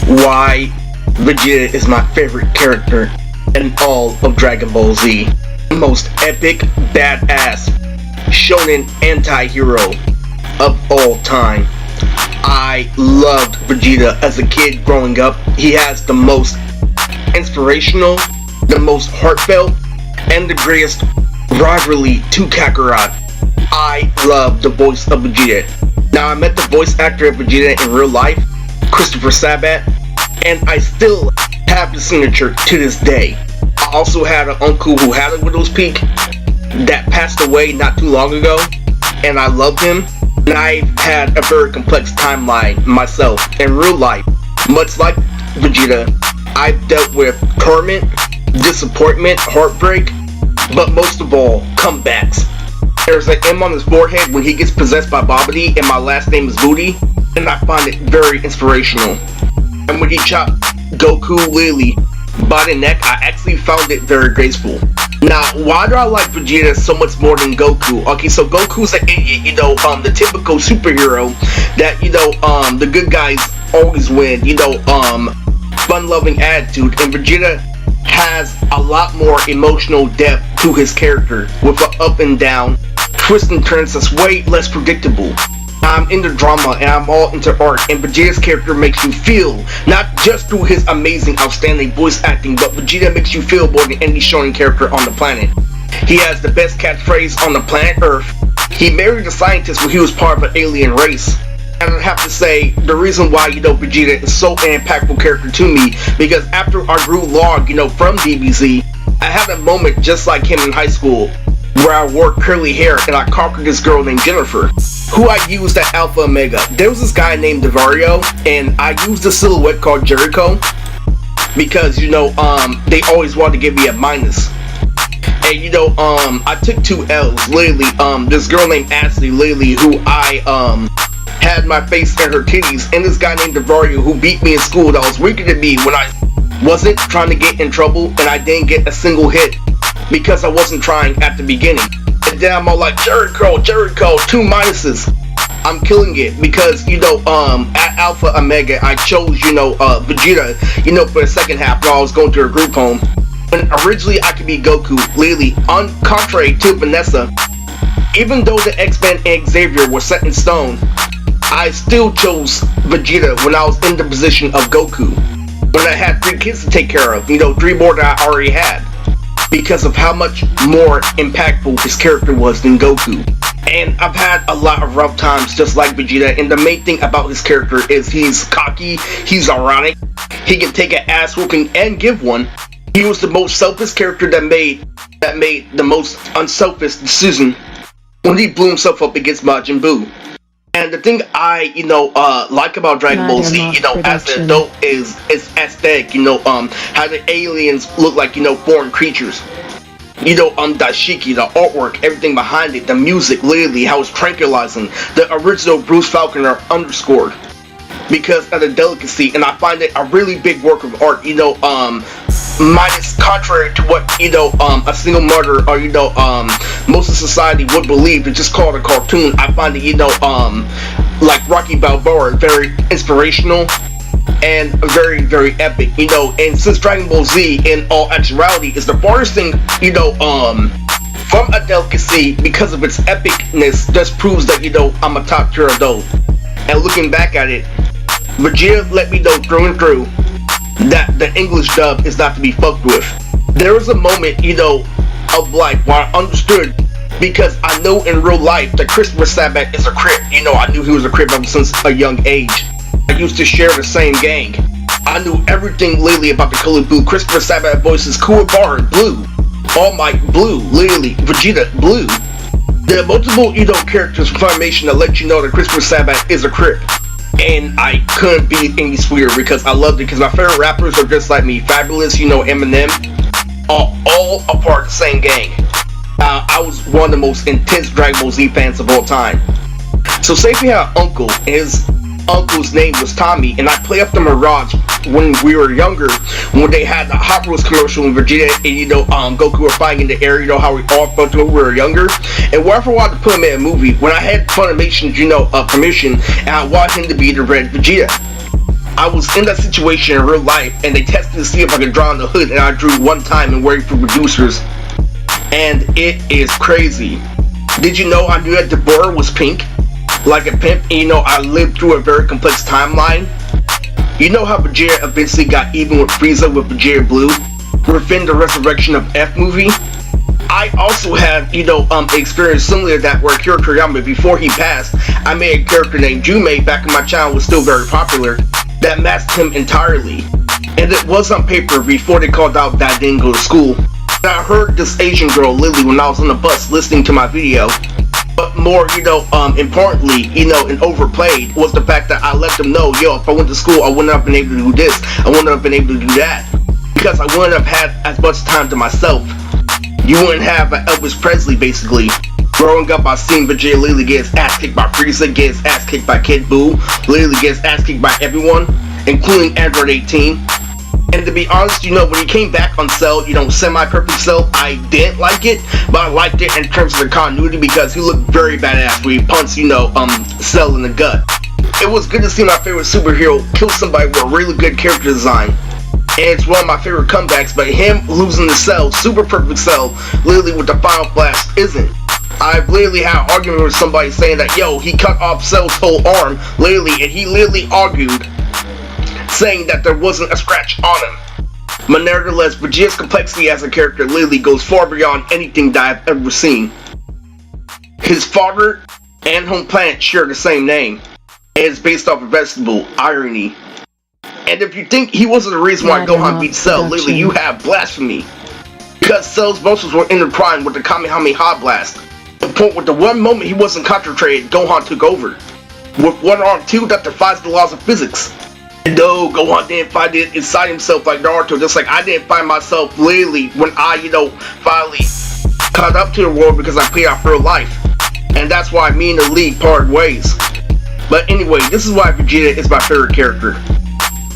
why Vegeta is my favorite character in all of Dragon Ball Z. The most epic, badass, shonen anti-hero of all time. I loved Vegeta as a kid growing up. He has the most inspirational, the most heartfelt, and the greatest rivalry to Kakarot. I love the voice of Vegeta. Now, I met the voice actor of Vegeta in real life, Christopher Sabat, and I still have the signature to this day. I also had an uncle who had a widow's peak that passed away not too long ago, and I loved him. And I've had a very complex timeline myself in real life. Much like Vegeta, I've dealt with torment, disappointment, heartbreak, but most of all, comebacks. There's an M on his forehead when he gets possessed by Babidi, and my last name is Booty, and I find it very inspirational. And when he chopped Goku Lily by the neck, I actually found it very graceful. Now, why do I like Vegeta so much more than Goku? Okay, so Goku's an idiot, the typical superhero that, the good guys always win, fun-loving attitude, and Vegeta has a lot more emotional depth to his character with an up and down, twist and turns that's way less predictable. I'm into drama and I'm all into art, and Vegeta's character makes you feel, not just through his amazing, outstanding voice acting, but Vegeta makes you feel more than any shonen character on the planet. He has the best catchphrase on the planet Earth. He married a scientist when he was part of an alien race. And I have to say, the reason why, Vegeta is so an impactful character to me, because after I grew long, from DBZ, I had a moment just like him in high school, where I wore curly hair and I conquered this girl named Jennifer, who I used at Alpha Omega. There was this guy named Devario, and I used a silhouette called Jericho, because, they always wanted to give me a minus. And, I took 2 L's, Lily, this girl named Ashley Lily, who I, had my face in her titties, and this guy named Devario who beat me in school that was weaker than me when I wasn't trying to get in trouble, and I didn't get a single hit because I wasn't trying at the beginning. And then I'm all like, Jericho, 2 minuses. I'm killing it because, at Alpha Omega, I chose, Vegeta, for the second half while I was going to her group home. When originally I could be Goku, Lily, on contrary to Vanessa, even though the X-Men and Xavier were set in stone, I still chose Vegeta when I was in the position of Goku. When I had 3 kids to take care of, 3 more that I already had. Because of how much more impactful his character was than Goku. And I've had a lot of rough times just like Vegeta, and the main thing about his character is he's cocky, he's ironic, he can take an ass whooping and give one. He was the most selfish character that made the most unselfish decision when he blew himself up against Majin Buu. And the thing I, like about Dragon Ball Z, as an adult is aesthetic, how the aliens look like, foreign creatures. Dashiki, the artwork, everything behind it, the music, literally, how it's tranquilizing. The original Bruce Falconer underscored because of the delicacy, and I find it a really big work of art, minus contrary to what, a single mother or, most of society would believe. It's just called a cartoon. I find it, like Rocky Balboa, very inspirational and very, very epic, and since Dragon Ball Z, in all actuality, is the farthest thing, from a delicacy because of its epicness, just proves that, I'm a top tier adult. And looking back at it, Vegeta let me know through and through that the English dub is not to be fucked with. There was a moment, of life where I understood, because I know in real life that Christopher Sabat is a Crip. I knew he was a Crip ever since a young age. I used to share the same gang. I knew everything literally about the color blue. Christopher Sabat voices Kuwabara, blue. All Might, blue. Literally, Vegeta, blue. There are multiple, characters from Funimation that let you know that Christopher Sabat is a Crip. And I couldn't be any sweeter because I loved it, because my favorite rappers are just like me. Fabulous, Eminem, are all a part of the same gang. I was one of the most intense Dragon Ball Z fans of all time. So say if you had an uncle, and his uncle's name was Tommy, and I play up the Mirage when we were younger, when they had the Hot Wheels commercial when Vegeta and Goku were fighting in the air, how we all felt when we were younger. And wherever I wanted to put him in a movie, when I had Funimation's permission, and I wanted him to be the Red Vegeta, I was in that situation in real life, and they tested to see if I could draw on the hood, and I drew one time and waited for producers. And it is crazy. Did you know I knew that Deborah was pink? Like a pimp, and you know I lived through a very complex timeline? You know how Vegeta eventually got even with Frieza with Vegeta Blue? Within the Resurrection of F movie? I also have, experience similar to that where Akira Toriyama, before he passed, I made a character named Jume back when my channel was still very popular that masked him entirely. And it was on paper before they called out that I didn't go to school. And I heard this Asian girl, Lily, when I was on the bus listening to my video. But more, importantly, and overplayed was the fact that I let them know, if I went to school, I wouldn't have been able to do this, I wouldn't have been able to do that. Because I wouldn't have had as much time to myself. You wouldn't have Elvis Presley, basically. Growing up, I've seen Vegeta literally get his ass kicked by Frieza, get his ass kicked by Kid Buu, literally get his ass kicked by everyone, including Android 18. And to be honest, when he came back on Cell, semi-perfect Cell, I didn't like it, but I liked it in terms of the continuity because he looked very badass when he punched, Cell in the gut. It was good to see my favorite superhero kill somebody with a really good character design. And it's one of my favorite comebacks, but him losing the Cell, super perfect Cell, literally with the final blast, isn't. I've literally had an argument with somebody saying that, he cut off Cell's whole arm, literally, and he literally argued, saying that there wasn't a scratch on him. But nevertheless, Vegeta's complexity as a character literally goes far beyond anything that I've ever seen. His father and home planet share the same name, and it's based off a vegetable, irony. And if you think he wasn't the reason why Gohan beat Cell, literally you have blasphemy. Because Cell's muscles were intertwined with the Kamehameha blast. The point with the one moment he wasn't concentrated, Gohan took over. With one arm too, that defies the laws of physics. And no, Gohan didn't find it inside himself like Naruto, just like I didn't find myself literally when I, finally caught up to the world because I played out for life. And that's why me and the League parted ways. But anyway, this is why Vegeta is my favorite character.